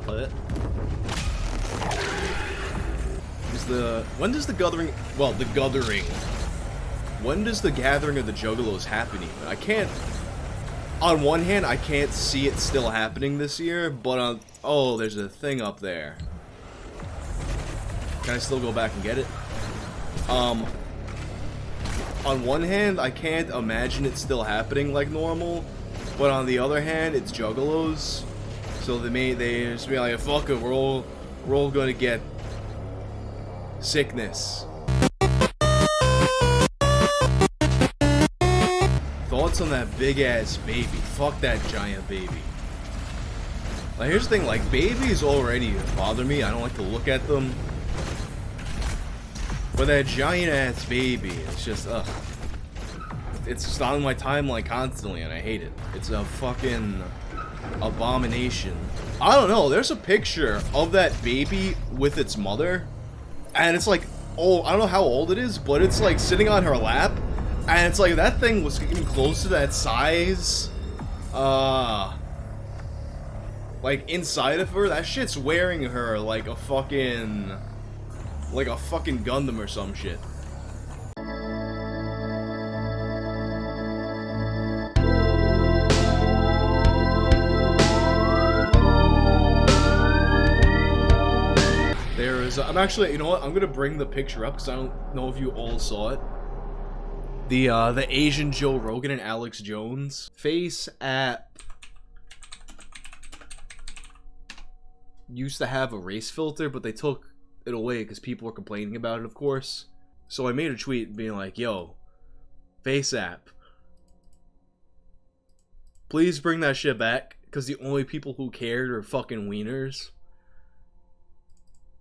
play it. When does the gathering? Well, the gathering. When does the gathering of the Juggalos happen? Even I can't. On one hand, I can't see it still happening this year, but on oh, there's a thing up there. Can I still go back and get it? On one hand, I can't imagine it still happening like normal, but on the other hand, it's Juggalos, so they just be like, fuck it, we're all gonna get sickness. Thoughts on that big ass baby? Fuck that giant baby. Like, here's the thing, like, babies already bother me. I don't like to look at them. But that giant ass baby, it's just, ugh. It's just on my timeline constantly, and I hate it. It's a fucking abomination. I don't know, there's a picture of that baby with its mother, and it's like, oh, I don't know how old it is, but it's like sitting on her lap, and it's like that thing was getting close to that size. Like inside of her, that shit's wearing her like a fucking Gundam or some shit. I'm actually, you know what? I'm gonna bring the picture up because I don't know if you all saw it. The Asian Joe Rogan and Alex Jones Faceapp used to have a race filter, but they took it away because people were complaining about it, of course. So I made a tweet being like, "Yo, Faceapp, please bring that shit back," because the only people who cared are fucking wieners.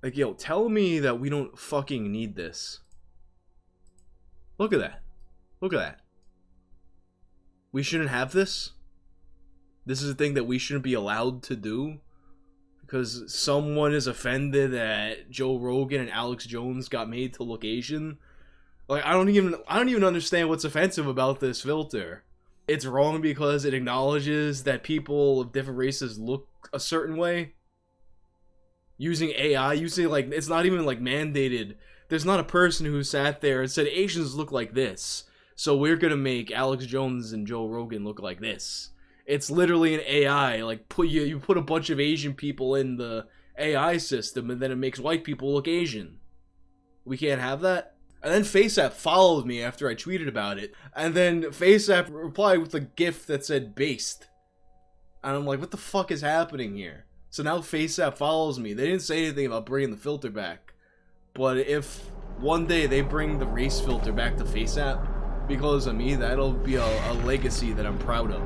Like, yo, tell me that we don't fucking need this. Look at that. Look at that. We shouldn't have this? This is a thing that we shouldn't be allowed to do? Because someone is offended that Joe Rogan and Alex Jones got made to look Asian? Like, I don't even understand what's offensive about this filter. It's wrong because it acknowledges that people of different races look a certain way. Using AI, like, it's not even, like, mandated. There's not a person who sat there and said, Asians look like this, so we're gonna make Alex Jones and Joe Rogan look like this. It's literally an AI, like, you put a bunch of Asian people in the AI system, and then it makes white people look Asian. We can't have that? And then Faceapp followed me after I tweeted about it, and then Faceapp replied with a GIF that said, based. And I'm like, what the fuck is happening here? So now Faceapp follows me. They didn't say anything about bringing the filter back. But if one day they bring the race filter back to Faceapp because of me, that'll be a legacy that I'm proud of.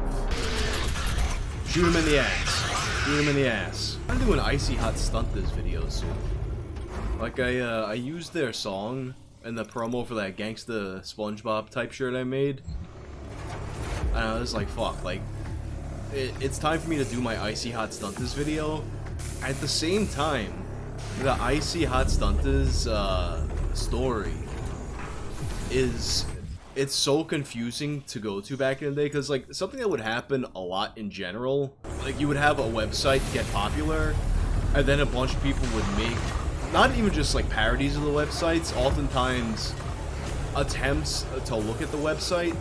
Shoot him in the ass. Shoot him in the ass. I'm gonna do an Icy Hot Stunt this video soon. Like, I used their song in the promo for that Gangsta SpongeBob type shirt I made. And I was like, fuck, like, it's time for me to do my Icy Hot Stuntas video. At the same time, the Icy Hot Stuntas story it's so confusing to go to back in the day, because like something that would happen a lot in general, like you would have a website get popular, and then a bunch of people would make not even just like parodies of the websites, oftentimes attempts to look at the website.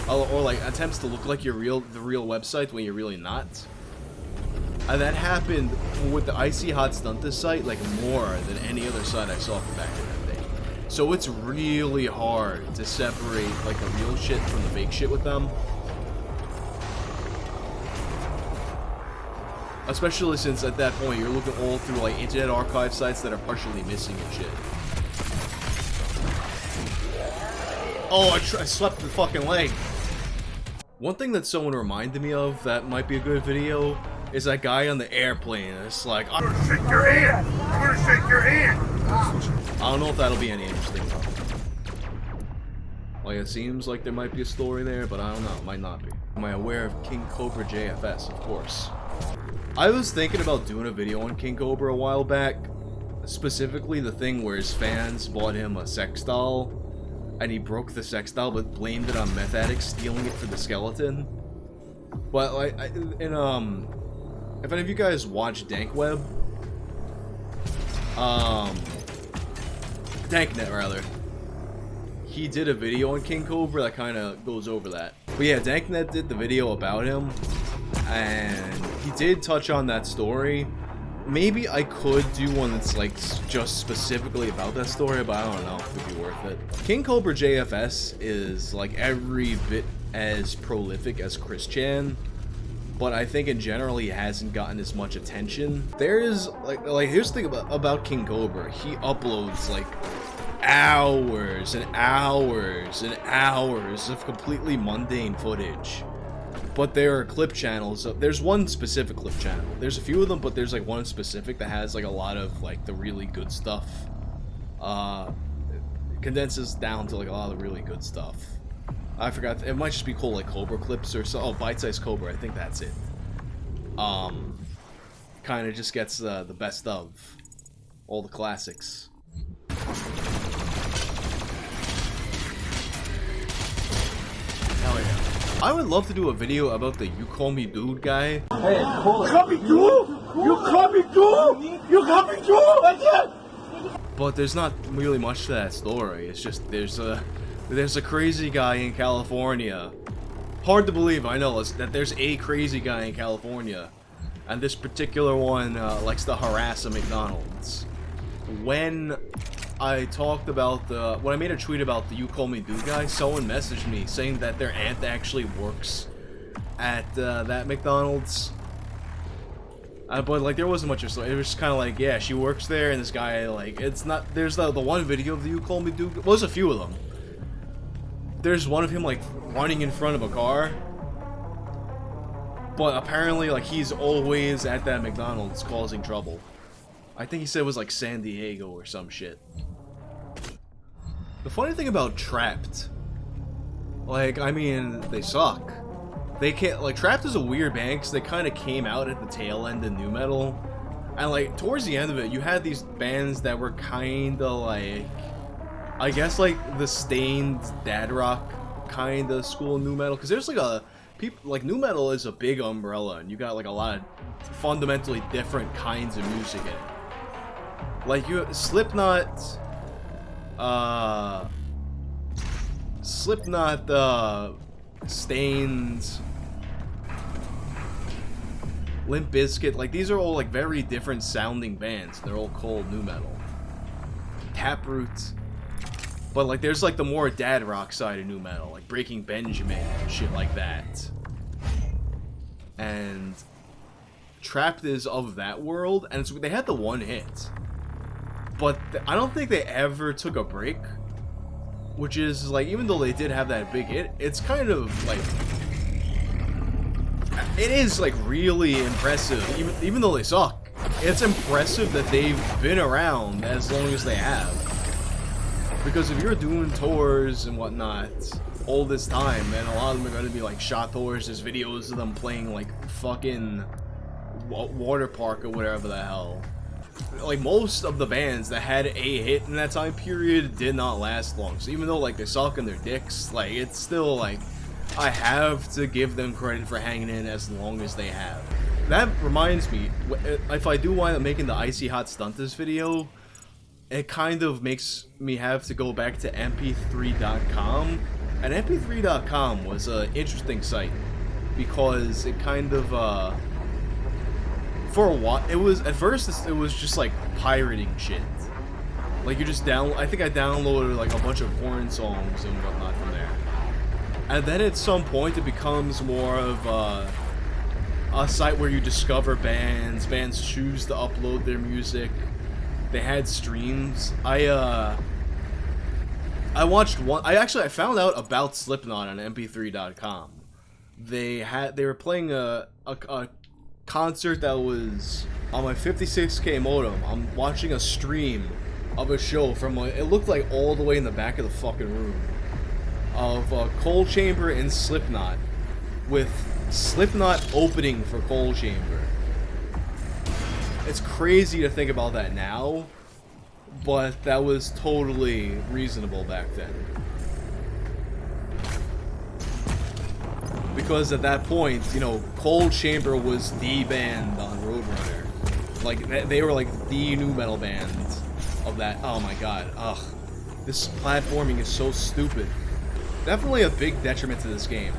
Or like attempts to look like the real website when you're really not. And that happened with the Icy Hot Stuntas site like more than any other site I saw from back in that day. So it's really hard to separate like the real shit from the fake shit with them. Especially since at that point you're looking all through like Internet Archive sites that are partially missing and shit. Oh, I swept the fucking leg. One thing that someone reminded me of that might be a good video is that guy on the airplane. It's like, I'm gonna shake your hand! I'm gonna shake your hand! I don't know if that'll be any interesting. Like, it seems like there might be a story there, but I don't know. It might not be. Am I aware of King Cobra JFS? Of course. I was thinking about doing a video on King Cobra a while back. Specifically the thing where his fans bought him a sex doll. And he broke the sex doll, but blamed it on meth addicts stealing it for the skeleton. But like, if any of you guys watch Dankweb, Danknet rather, he did a video on King Cobra that kind of goes over that. But yeah, Danknet did the video about him, and he did touch on that story. Maybe I could do one that's like just specifically about that story, but I don't know if it'd be worth it. King Cobra JFS is like every bit as prolific as Chris Chan, but I think in general he hasn't gotten as much attention. There's like here's the thing about King Cobra. He uploads like hours and hours and hours of completely mundane footage. But there are clip channels. There's one specific clip channel. There's a few of them, but there's like one specific that has like a lot of like the really good stuff. It condenses down to like a lot of the really good stuff. I forgot. It might just be called like Cobra clips or so. Oh, bite-sized Cobra. I think that's it. Kind of just gets the best of all the classics. Hell yeah. I would love to do a video about the You Call Me Dude guy. Hey, call me dude? You call me dude? You call me dude? That's it. But there's not really much to that story. It's just there's a crazy guy in California. Hard to believe, I know, that there's a crazy guy in California, and this particular one likes to harass a McDonald's. When I talked about when I made a tweet about the You Call Me Dude guy, someone messaged me saying that their aunt actually works at that McDonald's. But like there wasn't much of a story. It was just kind of like, yeah, she works there, and this guy like it's not. There's the one video of the You Call Me Dude. Well, there's a few of them. There's one of him like running in front of a car, but apparently like he's always at that McDonald's causing trouble. I think he said it was like San Diego or some shit. The funny thing about Trapped, like, I mean, they suck. They can't, like, Trapped is a weird band because they kind of came out at the tail end of nu metal. And, like, towards the end of it, you had these bands that were kind of like, I guess, like, the Stained dad rock kind of school nu metal. Because there's, like, nu metal is a big umbrella, and you got, like, a lot of fundamentally different kinds of music in it. Like, you Slipknot, Stained, Limp Bizkit, like, these are all, like, very different sounding bands. They're all called nu metal. Taproot. But, like, there's, like, the more dad rock side of nu metal, like Breaking Benjamin and shit like that. And Trapped is of that world, and so they had the one hit. But I don't think they ever took a break, which is, like, even though they did have that big hit, it's kind of, like, it is, like, really impressive, even though they suck. It's impressive that they've been around as long as they have. Because if you're doing tours and whatnot all this time, and a lot of them are going to be, like, shot tours, there's videos of them playing, like, fucking water park or whatever the hell. Like, most of the bands that had a hit in that time period did not last long. So even though, like, they suck and they're dicks, like, it's still, like, I have to give them credit for hanging in as long as they have. That reminds me, if I do wind up making the Icy Hot Stuntas video, it kind of makes me have to go back to mp3.com. And mp3.com was an interesting site, because it kind of, for a while, it was, at first, it was just, like, pirating shit. Like, you just I think I downloaded, like, a bunch of porn songs and whatnot from there. And then at some point, it becomes more of, a site where you discover bands choose to upload their music. They had streams. I watched one, I found out about Slipknot on mp3.com. They were playing a concert that was on my 56K modem. I'm watching a stream of a show from, it looked like all the way in the back of the fucking room, of Cold Chamber and Slipknot, with Slipknot opening for Cold Chamber. It's crazy to think about that now, but that was totally reasonable back then. But Because at that point, you know, Cold Chamber was the band on Roadrunner. Like, they were like the new metal band of that. Oh my god. Ugh. This platforming is so stupid. Definitely a big detriment to this game.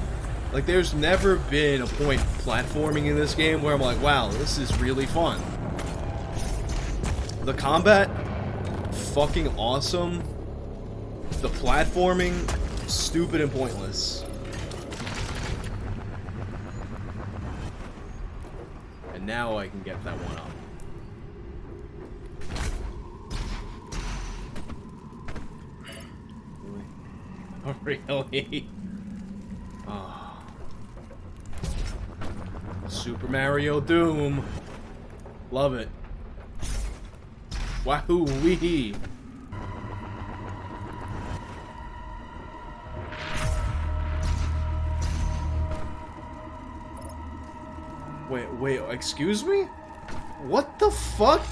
Like, there's never been a point platforming in this game where I'm like, wow, this is really fun. The combat, fucking awesome. The platforming, stupid and pointless. And now I can get that one up. Really? Oh. Super Mario Doom. Love it. Wahoo-wee. Wait, excuse me? What the fuck?